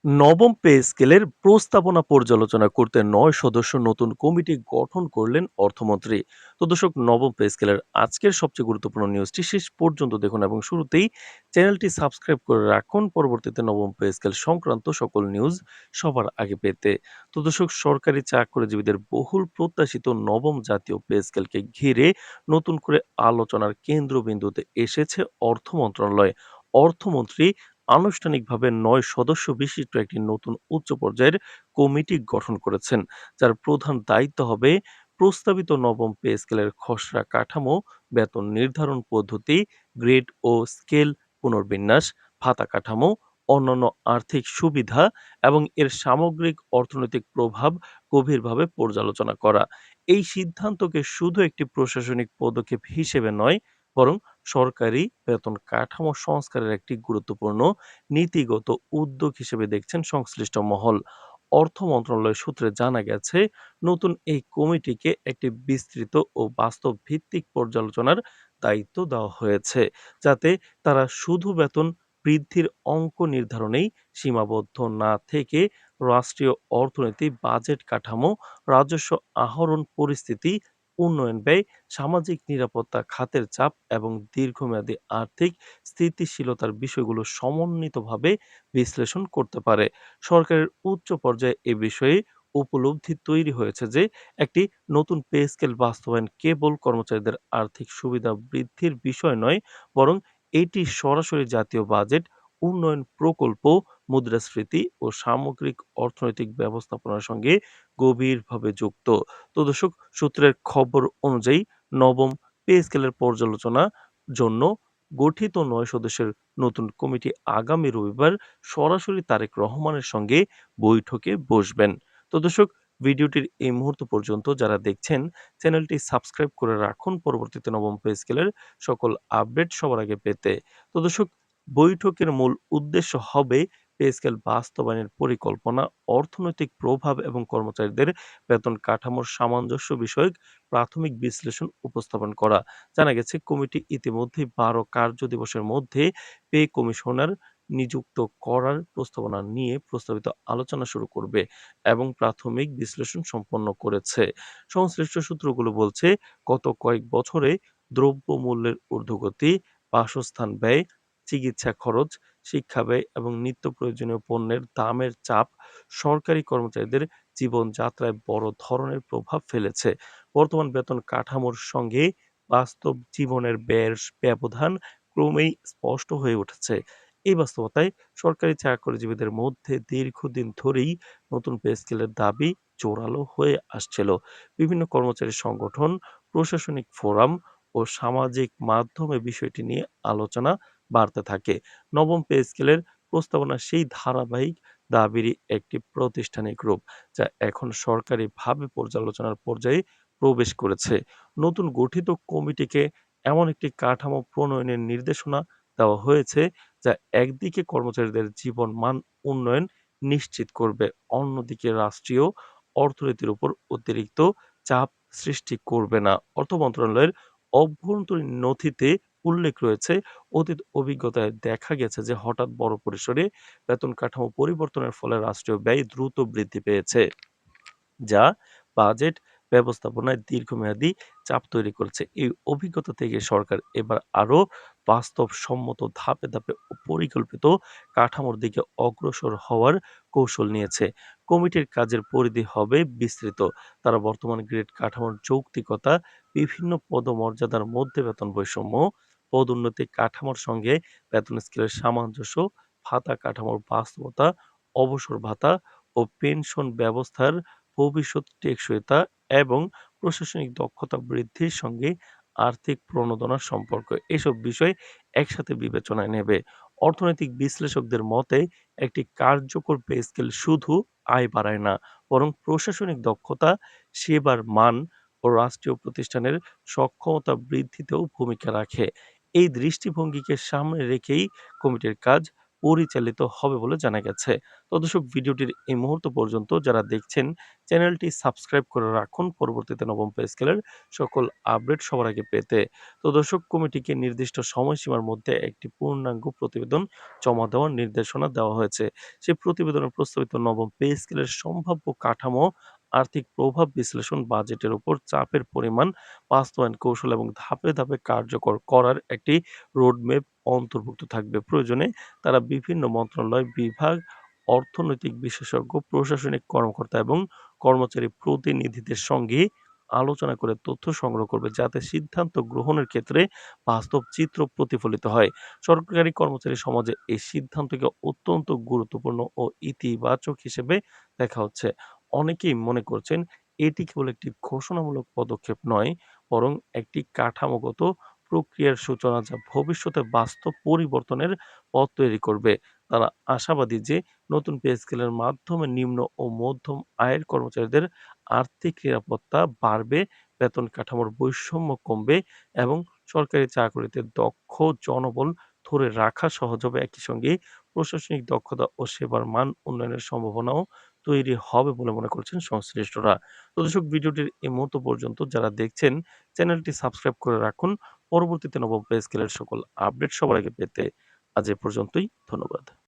নবম পে স্কেলের প্রস্তাবনা পর্যালোচনা করতে ৯ সদস্য নতুন কমিটি গঠন করলেন অর্থমন্ত্রী। তো দর্শক, নবম পে স্কেলের আজকের সবচেয়ে গুরুত্বপূর্ণ নিউজটি শেষ পর্যন্ত দেখুন এবং শুরুতেই চ্যানেলটি সাবস্ক্রাইব করে রাখুন পরবর্তীতে নবম পে স্কেল সংক্রান্ত সকল নিউজ সবার আগে পেতে। তো দর্শক, সরকারি চাকরিজীবীদের বহুল প্রত্যাশিত নবম জাতীয় পে স্কেলকে ঘিরে নতুন করে আলোচনার কেন্দ্রবিন্দুতে এসেছে অর্থ মন্ত্রণালয়। অর্থমন্ত্রী আনুষ্ঠানিকভাবে ৯ সদস্য বিশিষ্ট একটি নতুন উচ্চ পর্যায়ের কমিটি গঠন করেছেন, যার প্রধান দায়িত্ব হবে প্রস্তাবিত নবম পে স্কেলের খসড়া কাঠামো, বেতন নির্ধারণ পদ্ধতি, গ্রেড ও স্কেল পুনর্বিন্যাস, ভাতা কাঠামো, অন্যান্য আর্থিক সুবিধা এবং এর সামগ্রিক অর্থনৈতিক প্রভাব গভীরভাবে পর্যালোচনা করা। এই সিদ্ধান্তকে শুধু একটি প্রশাসনিক পদক্ষেপ হিসেবে নয়, বরং সরকারি বেতন কাঠামো সংস্কারের একটি গুরুত্বপূর্ণ নীতিগত উদ্যোগ হিসেবে দেখছেন সংশ্লিষ্ট মহল। অর্থ মন্ত্রণালয় সূত্রে জানা গেছে, নতুন এই কমিটিকে একটি বিস্তৃত ও বাস্তব ভিত্তিক পর্যালোচনার দায়িত্ব দেওয়া হয়েছে, যাতে তারা শুধু বেতন বৃদ্ধির অঙ্ক নির্ধারণেই সীমাবদ্ধ না থেকে রাষ্ট্রীয় অর্থনীতি, বাজেট কাঠামো, রাজস্ব আহরণ পরিস্থিতি, উন্নয়ন ব্যয়, সামাজিক নিরাপত্তা খাতের চাপ এবং দীর্ঘমেয়াদী আর্থিক স্থিতিশীলতার বিষয়গুলো সমন্বিতভাবে বিশ্লেষণ করতে পারে। সরকারের উচ্চ পর্যায়ে এ বিষয়ে উপলব্ধি তৈরি হয়েছে যে একটি নতুন পে স্কেল বাস্তবায়ন কেবল কর্মচারীদের আর্থিক সুবিধা বৃদ্ধির বিষয় নয়, বরং এটি সরাসরি জাতীয় বাজেট, উন্নয়ন প্রকল্প, মুদ্রাস্ফীতি ও সামগ্রিক অর্থনৈতিক ব্যবস্থাপনার সঙ্গে গভীরভাবে যুক্ত। তো দর্শক, সূত্রের খবর অনুযায়ী নবম পে স্কেলের পর্যালোচনা জন্য গঠিত ৯ সদস্যের নতুন কমিটি আগামী রবিবার সরাসরি তারেক রহমানের সঙ্গে বৈঠকে বসবেন। তো দর্শক, ভিডিওটির এই মুহূর্ত পর্যন্ত যারা দেখছেন, চ্যানেলটি সাবস্ক্রাইব করে রাখুন পরবর্তীতে নবম পে স্কেলের সকল আপডেট সবার আগে পেতে। তো দর্শক, বৈঠকের মূল উদ্দেশ্য হবে পে স্কেল বাস্তবায়নের পরিকল্পনা, অর্থনৈতিক প্রভাব এবং কর্মচারীদের বেতন কাঠামোর সামঞ্জস্য বিষয়ক প্রাথমিক বিশ্লেষণ উপস্থাপন করা। জানা গেছে, কমিটি ইতিমধ্যেই ১২ কার্য দিবসের মধ্যে পে কমিশনার নিযুক্ত করার প্রস্তাবনা নিয়ে প্রস্তাবিত আলোচনা শুরু করবে এবং প্রাথমিক বিশ্লেষণ সম্পন্ন করেছে। সংশ্লিষ্ট সূত্রগুলো বলছে, গত কয়েক বছরে দ্রব্যমূল্যের ঊর্ধ্বগতি, বাসস্থান ব্যয়, চিকিৎসা খরচ, শিক্ষা ব্যয় এবং নিত্য প্রয়োজনীয় পণ্যের দামের চাপ সরকারি কর্মচারীদের জীবনযাত্রায় বড় ধরনের প্রভাব ফেলেছে। বর্তমান বেতন কাঠামোর সঙ্গে বাস্তব জীবনের ব্যয়ের ব্যবধান ক্রমেই স্পষ্ট হয়ে উঠেছে। এই বাস্তবতায় সরকারি চাকরিজীবীদের মধ্যে দীর্ঘদিন ধরেই নতুন পে স্কেলের দাবি জোরালো হয়ে আসছিল। বিভিন্ন কর্মচারী সংগঠন, প্রশাসনিক ফোরাম ও সামাজিক মাধ্যমে বিষয়টি নিয়ে আলোচনা বাড়তে থাকে। নবম পে স্কেলের প্রস্তাবনা সেই ধারাবাহিক দাবিরই একটি প্রাতিষ্ঠানিক রূপ, যা এখন সরকারিভাবে পর্যালোচনার পর্যায়ে প্রবেশ করেছে। নতুন গঠিত কমিটিকে এমন একটি কাঠামো প্রণয়নের নির্দেশনা দেওয়া হয়েছে, যা একদিকে কর্মচারীদের জীবন মান উন্নয়ন নিশ্চিত করবে, অন্যদিকে রাষ্ট্রীয় অর্থনীতির উপর অতিরিক্ত চাপ সৃষ্টি করবে না। অর্থ মন্ত্রণালয়ের অভ্যন্তরীণ নথিতে উল্লেখ রয়েছে, অতীত অভিজ্ঞতায় দেখা গেছে যে হঠাৎ বড় পরিসরে বেতন কাঠামো পরিবর্তনের ফলে রাষ্ট্রীয় ব্যয় দ্রুত বৃদ্ধি পেয়েছে, যা বাজেট ব্যবস্থাপনায় দীর্ঘমেয়াদী চাপ তৈরি করেছে। এই অভিজ্ঞতা থেকে সরকার এবার আরও বাস্তবসম্মত ধাপে ধাপে ও পরিকল্পিত কাঠামোর দিকে অগ্রসর হওয়ার কৌশল নিয়েছে। কমিটির কাজের পরিধি হবে বিস্তৃত। তারা বর্তমান গ্রেড কাঠামোর যৌক্তিকতা, বিভিন্ন পদমর্যাদার মধ্যে বেতন বৈষম্য, পদোন্নতি কাঠামোর সঙ্গে বেতন স্কেলের সামঞ্জস্য, ভাতা কাঠামোর বাস্তবতা, অবসর ভাতা ও পেনশন ব্যবস্থার ভবিষ্যৎ টেকসইতা এবং প্রশাসনিক দক্ষতা বৃদ্ধির সঙ্গে আর্থিক প্রণোদনার সম্পর্ক, এসব বিষয় একসাথে বিবেচনায় নেবে। অর্থনৈতিক বিশ্লেষকদের মতে, একটি কার্যকর পে স্কেল শুধু আয় বাড়ায় না, বরং প্রশাসনিক দক্ষতা, সেবার মান ও রাষ্ট্রীয় প্রতিষ্ঠানের সক্ষমতা বৃদ্ধিতেও ভূমিকা রাখে। এই দৃষ্টিভঙ্গিকে সামনে রেখেই কমিটির কাজ পরিচালিত হবে বলে জানা গেছে। তো দর্শক ভিডিওটির এই মুহূর্ত পর্যন্ত যারা দেখছেন চ্যানেলটি সাবস্ক্রাইব করে রাখুন পরবর্তীতে নবম পে স্কেলের সকল আপডেট সবার আগে পেতে। তো দর্শক কমিটিকে নির্দিষ্ট সময়সীমার মধ্যে একটি পূর্ণাঙ্গ প্রতিবেদন জমা দেওয়ার নির্দেশনা দেওয়া হয়েছে। সেই প্রতিবেদনে প্রস্তাবিত নবম পে স্কেলের সম্ভাব্য কাঠামো, আর্থিক প্রভাব বিশ্লেষণ, বাজেটের উপর চাপের পরিমাণ, বাস্তবায়ন কৌশল এবং ধাপে ধাপে কার্যকর করার একটি রোডম্যাপ অন্তর্ভুক্ত থাকবে। প্রয়োজনে তারা বিভিন্ন মন্ত্রণালয়, বিভাগ, অর্থনৈতিক বিশেষজ্ঞ, প্রশাসনিক কর্মকর্তা এবং কর্মচারী প্রতিনিধিদের সঙ্গে আলোচনা করে তথ্য সংগ্রহ করবে, যাতে সিদ্ধান্ত গ্রহণের ক্ষেত্রে বাস্তব চিত্র প্রতিফলিত হয়। সরকারি কর্মচারী সমাজে এই সিদ্ধান্তকে অত্যন্ত গুরুত্বপূর্ণ ও ইতিবাচক হিসেবে দেখা হচ্ছে। অনেকেই মনে করছেন এটি কেবল একটি ঘোষণামূলক পদক্ষেপ নয়, বরং একটি কাঠামোগত প্রক্রিয়ার সূচনা, যা ভবিষ্যতে বাস্তব পরিবর্তনের পথ তৈরি করবে। তারা আশাবাদী যে নতুন পে স্কেলের মাধ্যমে নিম্ন ও মধ্যম আয়ের কর্মচারীদের আর্থিক নিরাপত্তা বাড়বে, বেতন কাঠামোর বৈষম্য কমবে এবং সরকারি চাকরিতে দক্ষ জনবল ধরে রাখা সহজ হবে। একই সঙ্গে প্রশাসনিক দক্ষতা ও সেবার মান উন্নয়নের সম্ভাবনাও তৈরি হবে বলে মনে করছেন সংশ্লিষ্টরা। তো দর্শক ভিডিওটির এই মুহূর্ত পর্যন্ত যারা দেখছেন চ্যানেলটি সাবস্ক্রাইব করে রাখুন পরবর্তীতে নবম পে স্কেলের সকল আপডেট সবার আগে পেতে। আজ এ পর্যন্তই। ধন্যবাদ।